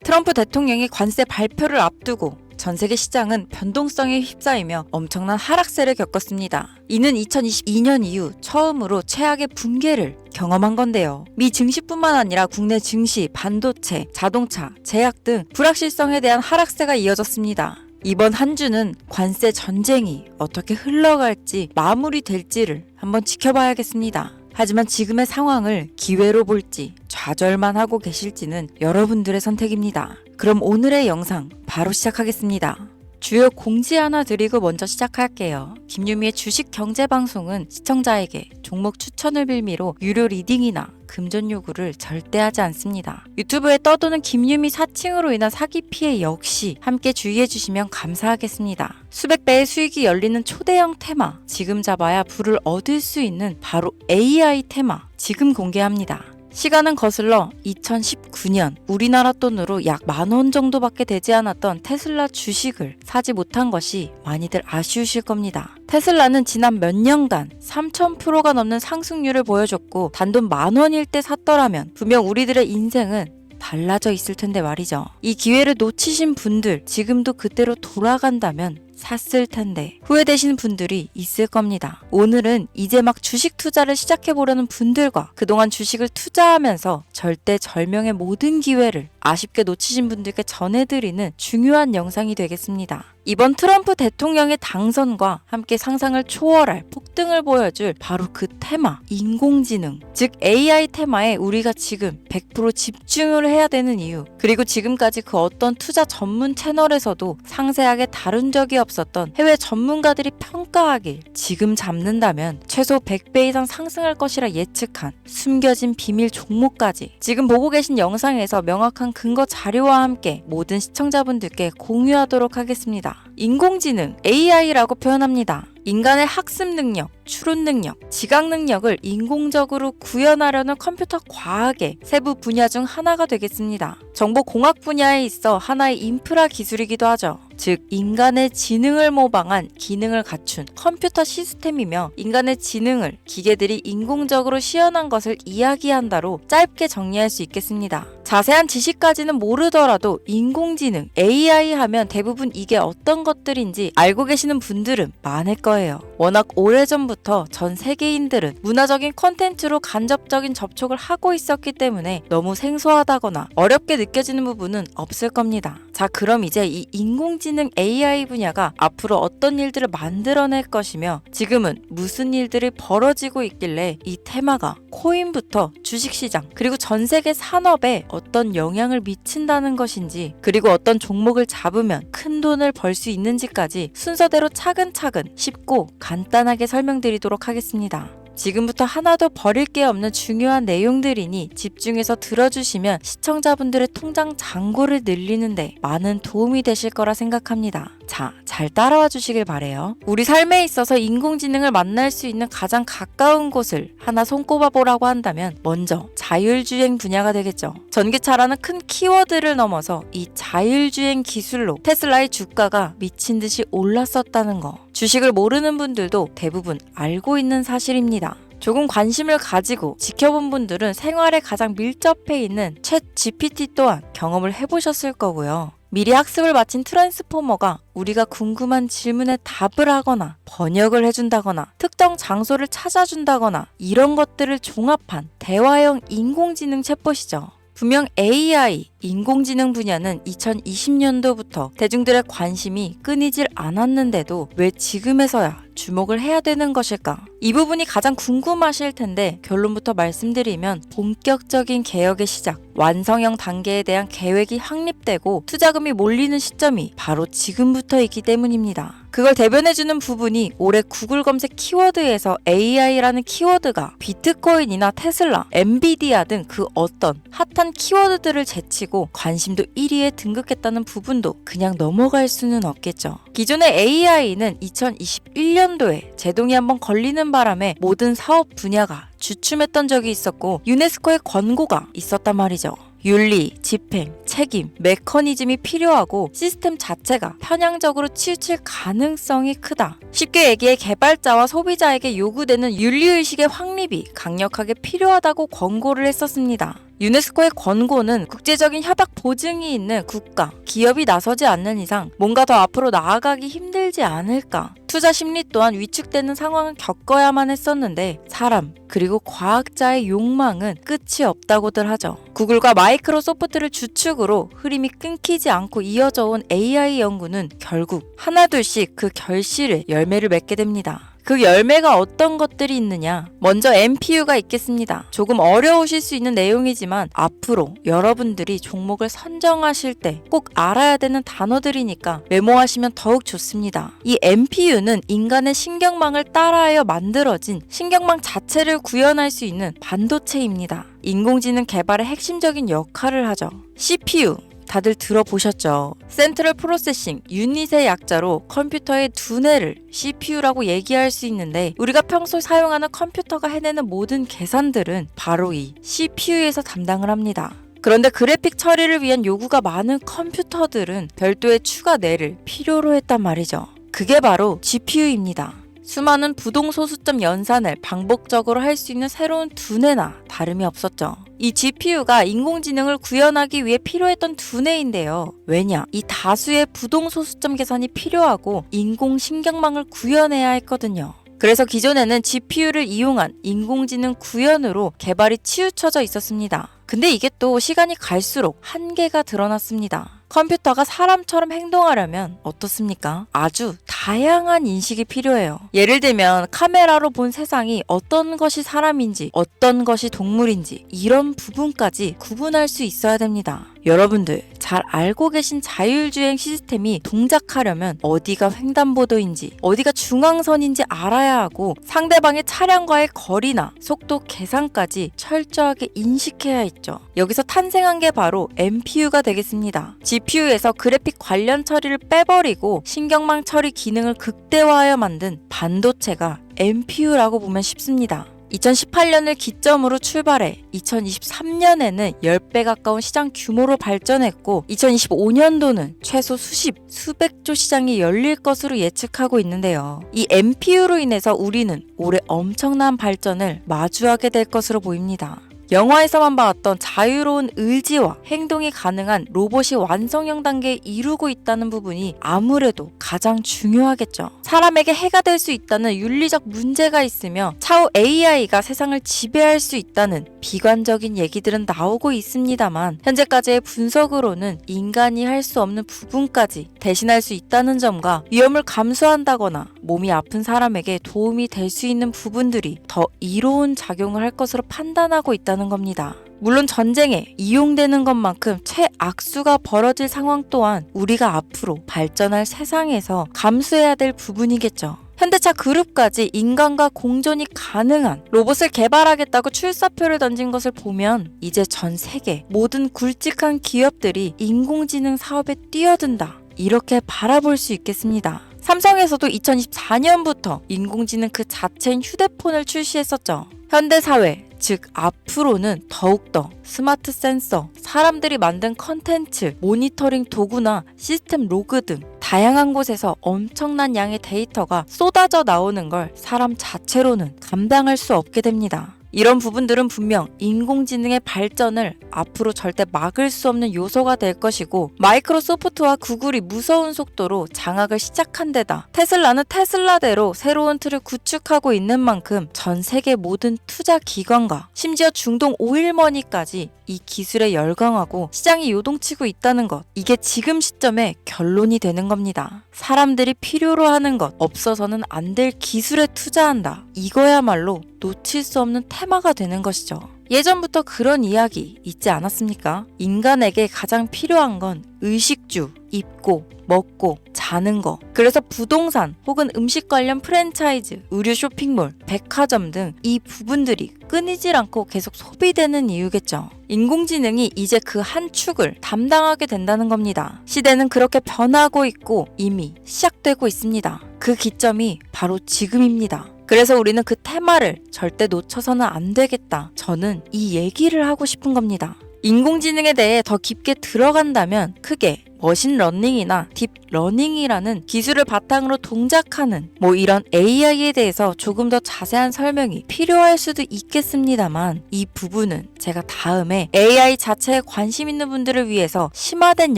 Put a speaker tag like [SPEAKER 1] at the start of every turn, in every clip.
[SPEAKER 1] 트럼프 대통령이 관세 발표를 앞두고 전 세계 시장은 변동성에 휩싸이며 엄청난 하락세를 겪었습니다. 이는 2022년 이후 처음으로 최악의 붕괴를 경험한 건데요. 미 증시뿐만 아니라 국내 증시, 반도체, 자동차, 제약 등 불확실성에 대한 하락세가 이어졌습니다. 이번 한 주는 관세 전쟁이 어떻게 흘러갈지 마무리될지를 한번 지켜봐야겠습니다. 하지만 지금의 상황을 기회로 볼지 좌절만 하고 계실지는 여러분들의 선택입니다. 그럼 오늘의 영상 바로 시작하겠습니다. 주요 공지 하나 드리고 먼저 시작할게요. 김유미의 주식 경제 방송은 시청자에게 종목 추천을 빌미로 유료 리딩이나 금전 요구를 절대 하지 않습니다. 유튜브에 떠도는 김유미 사칭으로 인한 사기 피해 역시 함께 주의해 주시면 감사하겠습니다. 수백 배의 수익이 열리는 초대형 테마, 지금 잡아야 부를 얻을 수 있는 바로 AI 테마 지금 공개합니다. 시간은 거슬러 2019년 우리나라 돈으로 약 10,000원 정도밖에 되지 않았던 테슬라 주식을 사지 못한 것이 많이들 아쉬우실 겁니다. 테슬라는 지난 몇 년간 3000%가 넘는 상승률을 보여줬고 단돈 10,000원일 때 샀더라면 분명 우리들의 인생은 달라져 있을 텐데 말이죠. 이 기회를 놓치신 분들 지금도 그때로 돌아간다면 샀을 텐데 후회되시는 분들이 있을 겁니다. 오늘은 이제 막 주식 투자를 시작해보려는 분들과 그동안 주식을 투자하면서 절대절명의 모든 기회를 아쉽게 놓치신 분들께 전해드리는 중요한 영상이 되겠습니다. 이번 트럼프 대통령의 당선과 함께 상상을 초월할 폭등을 보여줄 바로 그 테마, 인공지능, 즉 AI 테마에 우리가 지금 100% 집중을 해야 되는 이유, 그리고 지금까지 그 어떤 투자 전문 채널에서도 상세하게 다룬 적이 없었던 해외 전문가들이 평가하길 지금 잡는다면 최소 100배 이상 상승할 것이라 예측한 숨겨진 비밀 종목까지 지금 보고 계신 영상에서 명확한 근거 자료와 함께 모든 시청자분들께 공유하도록 하겠습니다. 인공지능, AI라고 표현합니다. 인간의 학습 능력, 추론 능력, 지각 능력을 인공적으로 구현하려는 컴퓨터 과학의 세부 분야 중 하나가 되겠습니다. 정보공학 분야에 있어 하나의 인프라 기술이기도 하죠. 즉 인간의 지능을 모방한 기능을 갖춘 컴퓨터 시스템이며 인간의 지능을 기계들이 인공적으로 시연한 것을 이야기한다로 짧게 정리할 수 있겠습니다. 자세한 지식까지는 모르더라도 인공지능, AI 하면 대부분 이게 어떤 것들인지 알고 계시는 분들은 많을 거예요. 워낙 오래전부터 전 세계인들은 문화적인 콘텐츠로 간접적인 접촉을 하고 있었기 때문에 너무 생소하다거나 어렵게 느껴지는 부분은 없을 겁니다. 자, 그럼 이제 이 인공지능 AI 분야가 앞으로 어떤 일들을 만들어낼 것이며 지금은 무슨 일들이 벌어지고 있길래 이 테마가 코인부터 주식시장 그리고 전 세계 산업에 어떤 영향을 미친다는 것인지, 그리고 어떤 종목을 잡으면 큰 돈을 벌 수 있는지까지 순서대로 차근차근 쉽고 간단하게 설명드리도록 하겠습니다. 지금부터 하나도 버릴 게 없는 중요한 내용들이니 집중해서 들어주시면 시청자분들의 통장 잔고를 늘리는데 많은 도움이 되실 거라 생각합니다. 자, 잘 따라와 주시길 바래요. 우리 삶에 있어서 인공지능을 만날 수 있는 가장 가까운 곳을 하나 손꼽아 보라고 한다면 먼저 자율주행 분야가 되겠죠. 전기차라는 큰 키워드를 넘어서 이 자율주행 기술로 테슬라의 주가가 미친 듯이 올랐었다는 거. 주식을 모르는 분들도 대부분 알고 있는 사실입니다. 조금 관심을 가지고 지켜본 분들은 생활에 가장 밀접해 있는 챗 GPT 또한 경험을 해보셨을 거고요. 미리 학습을 마친 트랜스포머가 우리가 궁금한 질문에 답을 하거나 번역을 해준다거나 특정 장소를 찾아준다거나 이런 것들을 종합한 대화형 인공지능 챗봇이죠. 분명 AI, 인공지능 분야는 2020년도부터 대중들의 관심이 끊이질 않았는데도 왜 지금에서야 주목을 해야 되는 것일까? 이 부분이 가장 궁금하실 텐데 결론부터 말씀드리면 본격적인 개혁의 시작, 완성형 단계에 대한 계획이 확립되고 투자금이 몰리는 시점이 바로 지금부터이기 때문입니다. 그걸 대변해주는 부분이 올해 구글 검색 키워드에서 AI라는 키워드가 비트코인이나 테슬라, 엔비디아 등 그 어떤 핫한 키워드들을 제치고 관심도 1위에 등극했다는 부분도 그냥 넘어갈 수는 없겠죠. 기존의 AI는 2021년도에 제동이 한번 걸리는 바람에 모든 사업 분야가 주춤했던 적이 있었고 유네스코의 권고가 있었단 말이죠. 윤리, 집행, 책임, 메커니즘이 필요하고 시스템 자체가 편향적으로 치우칠 가능성이 크다. 쉽게 얘기해 개발자와 소비자에게 요구되는 윤리의식의 확립이 강력하게 필요하다고 권고를 했었습니다. 유네스코의 권고는 국제적인 협약 보증이 있는 국가, 기업이 나서지 않는 이상 뭔가 더 앞으로 나아가기 힘들지 않을까. 투자 심리 또한 위축되는 상황을 겪어야만 했었는데 사람 그리고 과학자의 욕망은 끝이 없다고들 하죠. 구글과 마이크로소프트를 주축으로 흐름이 끊기지 않고 이어져 온 AI 연구는 결국 하나둘씩 그 결실의 열매를 맺게 됩니다. 그 열매가 어떤 것들이 있느냐? 먼저 NPU가 있겠습니다. 조금 어려우실 수 있는 내용이지만 앞으로 여러분들이 종목을 선정하실 때 꼭 알아야 되는 단어들이니까 메모하시면 더욱 좋습니다. 이 NPU는 인간의 신경망을 따라하여 만들어진 신경망 자체를 구현할 수 있는 반도체입니다. 인공지능 개발의 핵심적인 역할을 하죠. CPU 다들 들어보셨죠? 센트럴 프로세싱 유닛의 약자로 컴퓨터의 두뇌를 CPU라고 얘기할 수 있는데 우리가 평소 사용하는 컴퓨터가 해내는 모든 계산들은 바로 이 CPU에서 담당을 합니다. 그런데 그래픽 처리를 위한 요구가 많은 컴퓨터들은 별도의 추가 뇌를 필요로 했단 말이죠. 그게 바로 GPU입니다. 수많은 부동소수점 연산을 반복적으로 할 수 있는 새로운 두뇌나 다름이 없었죠. 이 GPU가 인공지능을 구현하기 위해 필요했던 두뇌인데요. 왜냐? 이 다수의 부동소수점 계산이 필요하고 인공신경망을 구현해야 했거든요. 그래서 기존에는 GPU를 이용한 인공지능 구현으로 개발이 치우쳐져 있었습니다. 근데 이게 또 시간이 갈수록 한계가 드러났습니다. 컴퓨터가 사람처럼 행동하려면 어떻습니까? 아주 다양한 인식이 필요해요. 예를 들면 카메라로 본 세상이 어떤 것이 사람인지 어떤 것이 동물인지 이런 부분까지 구분할 수 있어야 됩니다. 여러분들 잘 알고 계신 자율주행 시스템이 동작하려면 어디가 횡단보도인지 어디가 중앙선인지 알아야 하고 상대방의 차량과의 거리나 속도 계산까지 철저하게 인식해야 있죠. 여기서 탄생한 게 바로 NPU가 되겠습니다. GPU에서 그래픽 관련 처리를 빼버리고 신경망 처리 기능을 극대화하여 만든 반도체가 NPU라고 보면 쉽습니다. 2018년을 기점으로 출발해 2023년에는 10배 가까운 시장 규모로 발전했고 2025년도는 최소 수백조 시장이 열릴 것으로 예측하고 있는데요. 이 NPU로 인해서 우리는 올해 엄청난 발전을 마주하게 될 것으로 보입니다. 영화에서만 봤던 자유로운 의지와 행동이 가능한 로봇이 완성형 단계에 이루고 있다는 부분이 아무래도 가장 중요하겠죠. 사람에게 해가 될 수 있다는 윤리적 문제가 있으며 차후 AI가 세상을 지배할 수 있다는 비관적인 얘기들은 나오고 있습니다만 현재까지의 분석으로는 인간이 할 수 없는 부분까지 대신할 수 있다는 점과 위험을 감수한다거나 몸이 아픈 사람에게 도움이 될 수 있는 부분들이 더 이로운 작용을 할 것으로 판단하고 있다는 겁니다. 물론 전쟁에 이용되는 것만큼 최악수가 벌어질 상황 또한 우리가 앞으로 발전할 세상에서 감수해야 될 부분이겠죠. 현대차 그룹까지 인간과 공존이 가능한 로봇을 개발하겠다고 출사표를 던진 것을 보면 이제 전 세계 모든 굵직한 기업들이 인공지능 사업에 뛰어든다. 이렇게 바라볼 수 있겠습니다. 삼성에서도 2024년부터 인공지능 그 자체인 휴대폰을 출시했었죠. 현대사회, 즉 앞으로는 더욱더 스마트 센서, 사람들이 만든 컨텐츠, 모니터링 도구나 시스템 로그 등 다양한 곳에서 엄청난 양의 데이터가 쏟아져 나오는 걸 사람 자체로는 감당할 수 없게 됩니다. 이런 부분들은 분명 인공지능의 발전을 앞으로 절대 막을 수 없는 요소가 될 것이고 마이크로소프트와 구글이 무서운 속도로 장악을 시작한 데다 테슬라는 테슬라대로 새로운 틀을 구축하고 있는 만큼 전 세계 모든 투자 기관과 심지어 중동 오일머니까지 이 기술에 열광하고 시장이 요동치고 있다는 것, 이게 지금 시점에 결론이 되는 겁니다. 사람들이 필요로 하는 것, 없어서는 안 될 기술에 투자한다. 이거야말로 놓칠 수 없는 테마가 되는 것이죠. 예전부터 그런 이야기 있지 않았습니까? 인간에게 가장 필요한 건 의식주, 입고, 먹고, 자는 거. 그래서 부동산 혹은 음식 관련 프랜차이즈, 의류 쇼핑몰, 백화점 등 이 부분들이 끊이질 않고 계속 소비되는 이유겠죠. 인공지능이 이제 그 한 축을 담당하게 된다는 겁니다. 시대는 그렇게 변하고 있고 이미 시작되고 있습니다. 그 기점이 바로 지금입니다. 그래서 우리는 그 테마를 절대 놓쳐서는 안 되겠다. 저는 이 얘기를 하고 싶은 겁니다. 인공지능에 대해 더 깊게 들어간다면 크게 머신러닝이나 딥러닝이라는 기술을 바탕으로 동작하는 이런 AI에 대해서 조금 더 자세한 설명이 필요할 수도 있겠습니다만 이 부분은 제가 다음에 AI 자체에 관심 있는 분들을 위해서 심화된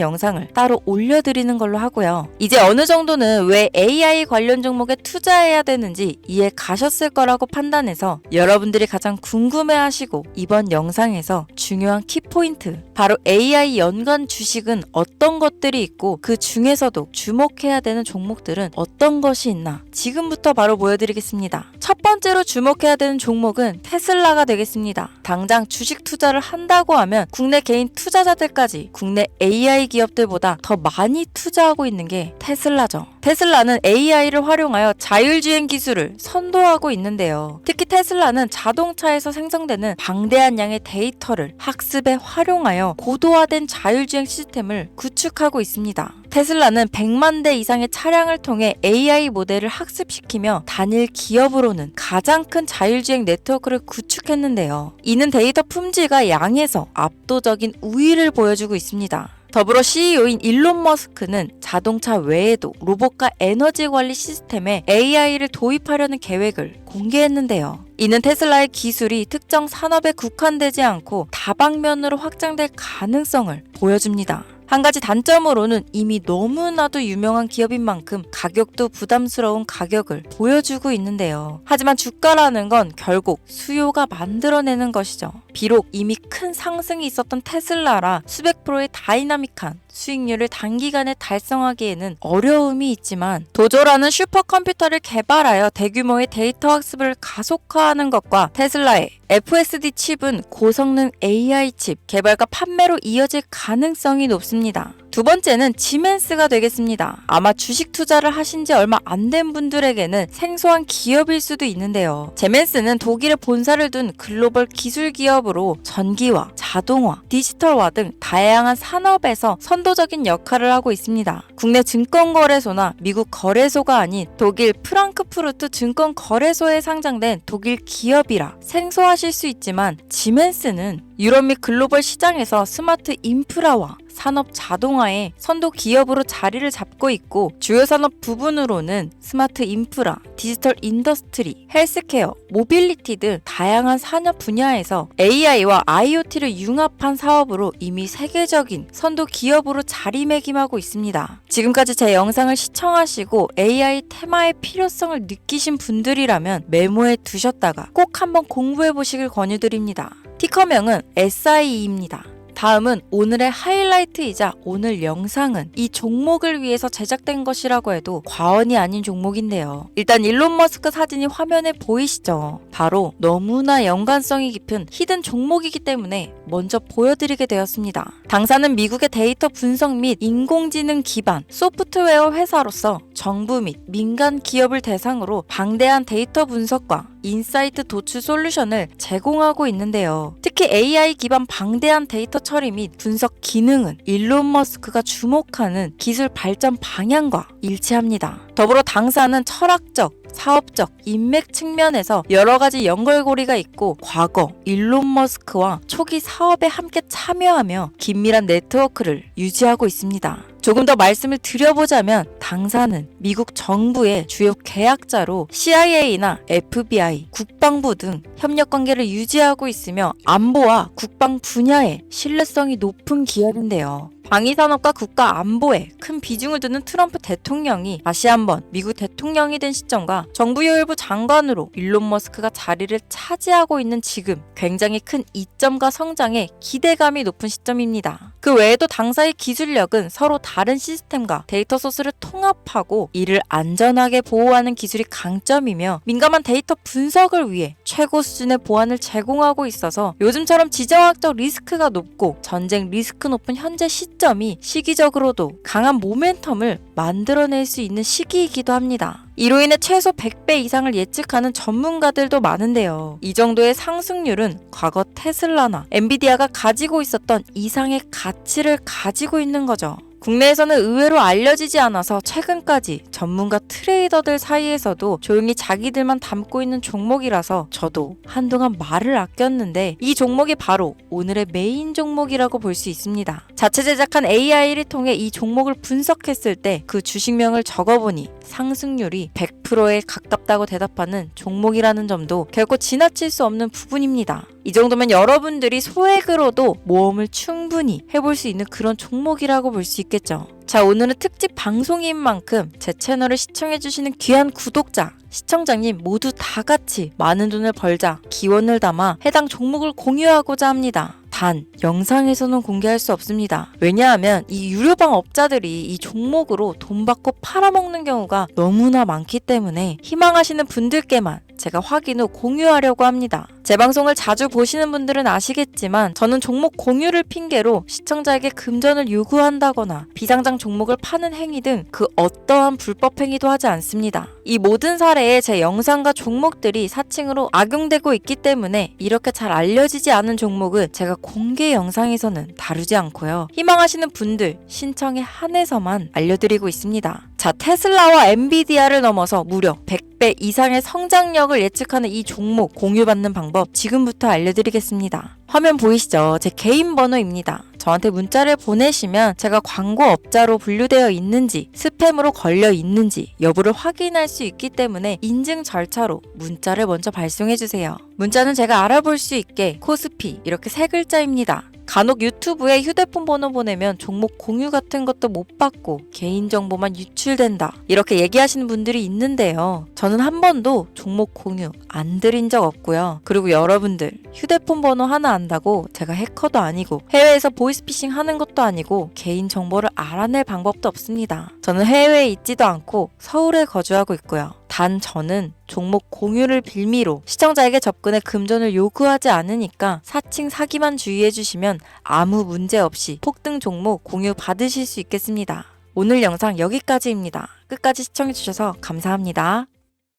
[SPEAKER 1] 영상을 따로 올려드리는 걸로 하고요. 이제 어느 정도는 왜 AI 관련 종목에 투자해야 되는지 이해 가셨을 거라고 판단해서 여러분들이 가장 궁금해하시고 이번 영상에서 중요한 키포인트, 바로 AI 연관 주식은 어떤 것들이 있고 그 중에서도 주목해야 되는 종목들은 어떤 것이 있나 지금부터 바로 보여드리겠습니다. 첫 번째로 주목해야 되는 종목은 테슬라가 되겠습니다. 당장 주식 투자를 한다고 하면 국내 개인 투자자들까지 국내 AI 기업들보다 더 많이 투자하고 있는 게 테슬라죠. 테슬라는 AI를 활용하여 자율주행 기술을 선도하고 있는데요. 특히 테슬라는 자동차에서 생성되는 방대한 양의 데이터를 학습에 활용하여 고도화된 자율주행 시스템을 구축하고 있습니다. 테슬라는 100만 대 이상의 차량을 통해 AI 모델을 학습시키며 단일 기업으로는 가장 큰 자율주행 네트워크를 구축했는데요. 이는 데이터 품질과 양에서 압도적인 우위를 보여주고 있습니다. 더불어 CEO인 일론 머스크는 자동차 외에도 로봇과 에너지 관리 시스템에 AI를 도입하려는 계획을 공개했는데요. 이는 테슬라의 기술이 특정 산업에 국한되지 않고 다방면으로 확장될 가능성을 보여줍니다. 한 가지 단점으로는 이미 너무나도 유명한 기업인 만큼 가격도 부담스러운 가격을 보여주고 있는데요. 하지만 주가라는 건 결국 수요가 만들어내는 것이죠. 비록 이미 큰 상승이 있었던 테슬라라 수백 프로의 다이나믹한 수익률을 단기간에 달성하기에는 어려움이 있지만 도조라는 슈퍼컴퓨터를 개발하여 대규모의 데이터 학습을 가속화하는 것과 테슬라의 FSD 칩은 고성능 AI 칩 개발과 판매로 이어질 가능성이 높습니다. 두 번째는 지멘스가 되겠습니다. 아마 주식 투자를 하신 지 얼마 안 된 분들에게는 생소한 기업일 수도 있는데요. 지멘스는 독일에 본사를 둔 글로벌 기술 기업으로 전기화, 자동화, 디지털화 등 다양한 산업에서 선도적인 역할을 하고 있습니다. 국내 증권거래소나 미국 거래소가 아닌 독일 프랑크푸르트 증권거래소에 상장된 독일 기업이라 생소하실 수 있지만 지멘스는 유럽 및 글로벌 시장에서 스마트 인프라와 산업 자동화의 선도 기업으로 자리를 잡고 있고 주요 산업 부분으로는 스마트 인프라, 디지털 인더스트리, 헬스케어, 모빌리티 등 다양한 산업 분야에서 AI와 IoT를 융합한 사업으로 이미 세계적인 선도 기업으로 자리매김하고 있습니다. 지금까지 제 영상을 시청하시고 AI 테마의 필요성을 느끼신 분들이라면 메모해 두셨다가 꼭 한번 공부해 보시길 권유드립니다. 티커명은 SIE입니다. 다음은 오늘의 하이라이트이자 오늘 영상은 이 종목을 위해서 제작된 것이라고 해도 과언이 아닌 종목인데요. 일단 일론 머스크 사진이 화면에 보이시죠? 바로 너무나 연관성이 깊은 히든 종목이기 때문에 먼저 보여드리게 되었습니다. 당사는 미국의 데이터 분석 및 인공지능 기반 소프트웨어 회사로서 정부 및 민간 기업을 대상으로 방대한 데이터 분석과 인사이트 도출 솔루션을 제공하고 있는데요. 특히 AI 기반 방대한 데이터 처리 및 분석 기능은 일론 머스크가 주목하는 기술 발전 방향과 일치합니다. 더불어 당사는 철학적, 사업적, 인맥 측면에서 여러 가지 연결고리가 있고 과거 일론 머스크와 초기 사업에 함께 참여하며 긴밀한 네트워크를 유지하고 있습니다. 조금 더 말씀을 드려보자면 당사는 미국 정부의 주요 계약자로 CIA나 FBI, 국방부 등 협력 관계를 유지하고 있으며 안보와 국방 분야에 신뢰성이 높은 기업인데요. 방위산업과 국가 안보에 큰 비중을 두는 트럼프 대통령이 다시 한번 미국 대통령이 된 시점과 정부요일부 장관으로 일론 머스크가 자리를 차지하고 있는 지금 굉장히 큰 이점과 성장에 기대감이 높은 시점입니다. 그 외에도 당사의 기술력은 서로 다른 시스템과 데이터 소스를 통합하고 이를 안전하게 보호하는 기술이 강점이며 민감한 데이터 분석을 위해 최고 수준의 보안을 제공하고 있어서 요즘처럼 지정학적 리스크가 높고 전쟁 리스크 높은 현재 시점이 시기적으로도 강한 모멘텀을 만들어낼 수 있는 시기이기도 합니다. 이로 인해 최소 100배 이상을 예측하는 전문가들도 많은데요. 이 정도의 상승률은 과거 테슬라나 엔비디아가 가지고 있었던 이상의 가치를 가지고 있는 거죠. 국내에서는 의외로 알려지지 않아서 최근까지 전문가 트레이더들 사이에서도 조용히 자기들만 담고 있는 종목이라서 저도 한동안 말을 아꼈는데 이 종목이 바로 오늘의 메인 종목이라고 볼 수 있습니다. 자체 제작한 AI를 통해 이 종목을 분석했을 때 그 주식명을 적어보니 상승률이 100%에 가깝다고 대답하는 종목이라는 점도 결코 지나칠 수 없는 부분입니다. 이 정도면 여러분들이 소액으로도 모험을 충분히 해볼 수 있는 그런 종목이라고 볼 수 있겠죠. 자, 오늘은 특집 방송인 만큼 제 채널을 시청해주시는 귀한 구독자, 시청자님 모두 다 같이 많은 돈을 벌자 기원을 담아 해당 종목을 공유하고자 합니다. 단, 영상에서는 공개할 수 없습니다. 왜냐하면 이 유료방 업자들이 이 종목으로 돈 받고 팔아먹는 경우가 너무나 많기 때문에 희망하시는 분들께만 제가 확인 후 공유하려고 합니다. 제 방송을 자주 보시는 분들은 아시겠지만 저는 종목 공유를 핑계로 시청자에게 금전을 요구한다거나 비상장 종목을 파는 행위 등 그 어떠한 불법 행위도 하지 않습니다. 이 모든 사례에 제 영상과 종목들이 사칭으로 악용되고 있기 때문에 이렇게 잘 알려지지 않은 종목은 제가 공개 영상에서는 다루지 않고요. 희망하시는 분들 신청에 한해서만 알려드리고 있습니다. 자, 테슬라와 엔비디아를 넘어서 무려 100배 이상의 성장력을 예측하는 이 종목 공유받는 방법 지금부터 알려드리겠습니다. 화면 보이시죠? 제 개인 번호입니다. 저한테 문자를 보내시면 제가 광고업자로 분류되어 있는지 스팸으로 걸려 있는지 여부를 확인할 수 있기 때문에 인증 절차로 문자를 먼저 발송해주세요. 문자는 제가 알아볼 수 있게 코스피 이렇게 세 글자입니다. 간혹 유튜브에 휴대폰 번호 보내면 종목 공유 같은 것도 못 받고 개인정보만 유출된다 이렇게 얘기하시는 분들이 있는데요. 저는 한 번도 종목 공유 안 드린 적 없고요. 그리고 여러분들 휴대폰 번호 하나 안다고 제가 해커도 아니고 해외에서 보이스피싱 하는 것도 아니고 개인정보를 알아낼 방법도 없습니다. 저는 해외에 있지도 않고 서울에 거주하고 있고요. 단 저는 종목 공유를 빌미로 시청자에게 접근해 금전을 요구하지 않으니까 사칭 사기만 주의해 주시면 아무 문제 없이 폭등 종목 공유 받으실 수 있겠습니다. 오늘 영상 여기까지입니다. 끝까지 시청해 주셔서 감사합니다.